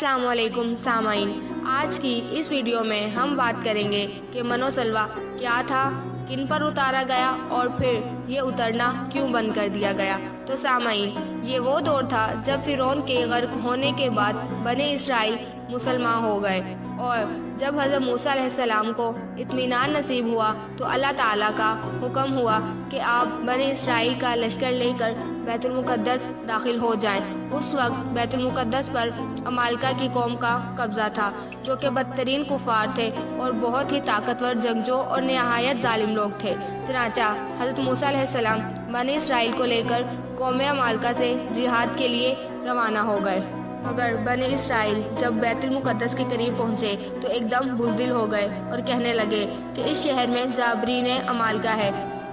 अस्सलाम वालेकुम सामाइन। आज की इस वीडियो में हम बात करेंगे कि मनोसलवा क्या था, किन पर उतारा गया और फिर ये उतरना क्यों बंद कर दिया गया। तो सामाइन, ये वो दौर था जब फिरौन के गर्क होने के बाद बने इसराइल मुसलमान हो गए और जब हज़रत मूसा अलैहिस्सलाम को इत्मीनान नसीब हुआ तो अल्लाह ताला का हुक्म हुआ कि आप बने इसराइल का लश्कर लेकर बैतुल मुक़द्दस दाखिल हो जाएं। उस वक्त बैतुल मुक़द्दस पर अमालिका की कौम का कब्जा था, जो कि बदतरीन कुफार थे और बहुत ही ताकतवर जंगजू और नहायत जालिम लोग थे। चनाचा हज़रत मूसा अलैहिस्सलाम बने इसराइल को लेकर कौम अमालिका से जिहाद के लिए रवाना हो गए। मगर बने इसराइल जब बैतुल मुक़द्दस के करीब पहुँचे तो एकदम बुज़दिल हो गए और कहने लगे कि इस शहर में जाबरीन अमालिका है,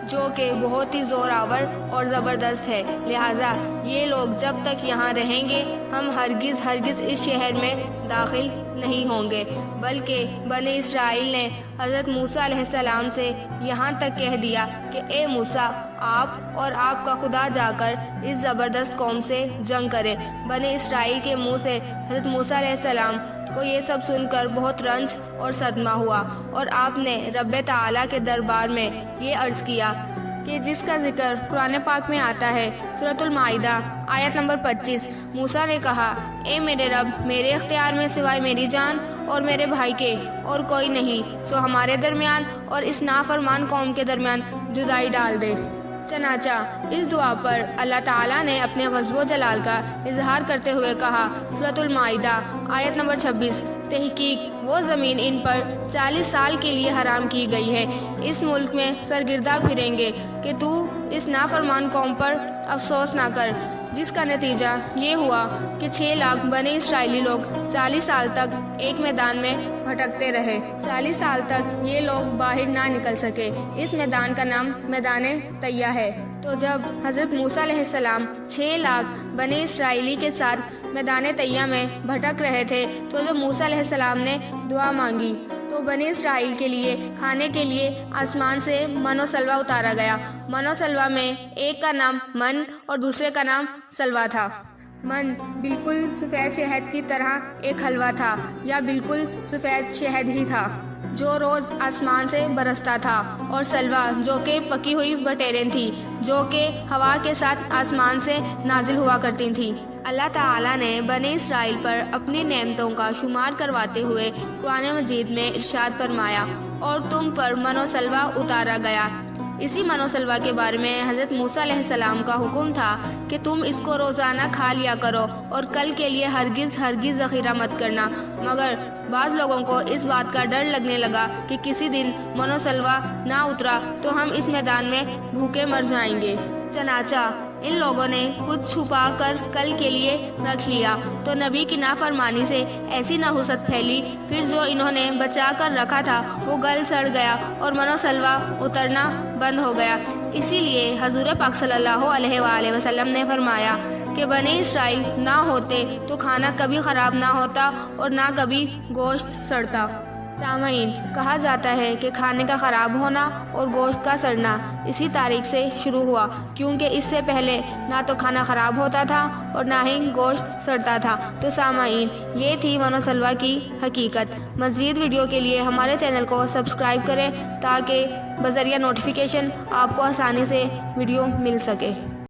जो कि बहुत ही ज़ोरावर और ज़बरदस्त है, लिहाजा ये लोग जब तक यहाँ रहेंगे हम हरगिज़ इस शहर में दाखिल नहीं होंगे। बल्कि बने इसराइल ने हज़रत मूसा अलैहिस्सलाम से यहाँ तक कह दिया कि ए मूसा, आप और आपका खुदा जाकर इस ज़बरदस्त कौम से जंग करे। बने इसराइल के मुँह से हज़रत मूसा अलैहिस्सलाम को ये सब सुनकर बहुत रंज और सदमा हुआ और आपने रब्बे ताला के दरबार में ये अर्ज़ किया कि जिसका जिक्र कुरान पाक में आता है, सूरतुल माइदा आयत नंबर 25। मूसा ने कहा, ए मेरे रब, मेरे इख्तियार में सिवाय मेरी जान और मेरे भाई के और कोई नहीं, सो हमारे दरमियान और इस नाफरमान कौम के दरमियान जुदाई डाल दे। चनाचा इस दुआ पर अल्लाह ताला ने अपने ग़ज़ब जलाल का इजहार करते हुए कहा, सूरतुल माइदा आयत नंबर 26, तहकीक वो ज़मीन इन पर 40 साल के लिए हराम की गई है, इस मुल्क में सरगिर्दा फिरेंगे कि तू इस नाफरमान कौम पर अफसोस ना कर। जिसका नतीजा ये हुआ कि 6 लाख बने इसराइली लोग 40 साल तक एक मैदान में भटकते रहे। 40 साल तक ये लोग बाहर ना निकल सके। इस मैदान का नाम मैदाने तैया है। तो जब हज़रत मूसा अलैहिस्सलाम 6 लाख बने इसराइली के साथ मैदाने तैया में भटक रहे थे तो जब मूसा अलैहिस्सलाम ने दुआ मांगी तो बने इसराइल के लिए खाने के लिए आसमान से मनोसलवा उतारा गया। मनोसलवा में एक का नाम मन और दूसरे का नाम सलवा था। मन बिल्कुल सफ़ेद शहद की तरह एक हलवा था या बिल्कुल सफ़ेद शहद ही था जो रोज़ आसमान से बरसता था, और सलवा जो कि पकी हुई बटेरें थी जो कि हवा के साथ आसमान से नाजिल हुआ करती थी। अल्लाह ताला ने बने इसराइल पर अपनी नेमतों का शुमार करवाते हुए कुरान मजीद में इरशाद फरमाया, और तुम पर मनोसलवा उतारा गया। इसी मनोसलवा के बारे में हज़रत मूसा अलैहिस्सलाम का हुक्म था कि तुम इसको रोज़ाना खा लिया करो और कल के लिए हरगिज़ ज़ख़ीरा मत करना। मगर बाज़ लोगों को इस बात का डर लगने लगा कि किसी दिन मनोसलवा ना उतरा तो हम इस मैदान में भूखे मर जाएंगे। चनाचा इन लोगों ने कुछ छुपा कर कल के लिए रख लिया तो नबी की नाफरमानी से ऐसी नहुसत फैली, फिर जो इन्होंने बचा कर रखा था वो गल सड़ गया और मनोसलवा उतरना बंद हो गया। इसीलिए हजूर पाक सल्लल्लाहु अलैहि वसल्लम ने फरमाया कि बने इसराइल ना होते तो खाना कभी ख़राब ना होता और ना कभी गोश्त सड़ता। सामाइन, कहा जाता है कि खाने का ख़राब होना और गोश्त का सड़ना इसी तारीख से शुरू हुआ, क्योंकि इससे पहले ना तो खाना ख़राब होता था और ना ही गोश्त सड़ता था। तो सामाइन, ये थी मनोसलवा की हकीकत। मज़ीद वीडियो के लिए हमारे चैनल को सब्सक्राइब करें ताकि बज़रिया नोटिफिकेशन आपको आसानी से वीडियो मिल सके।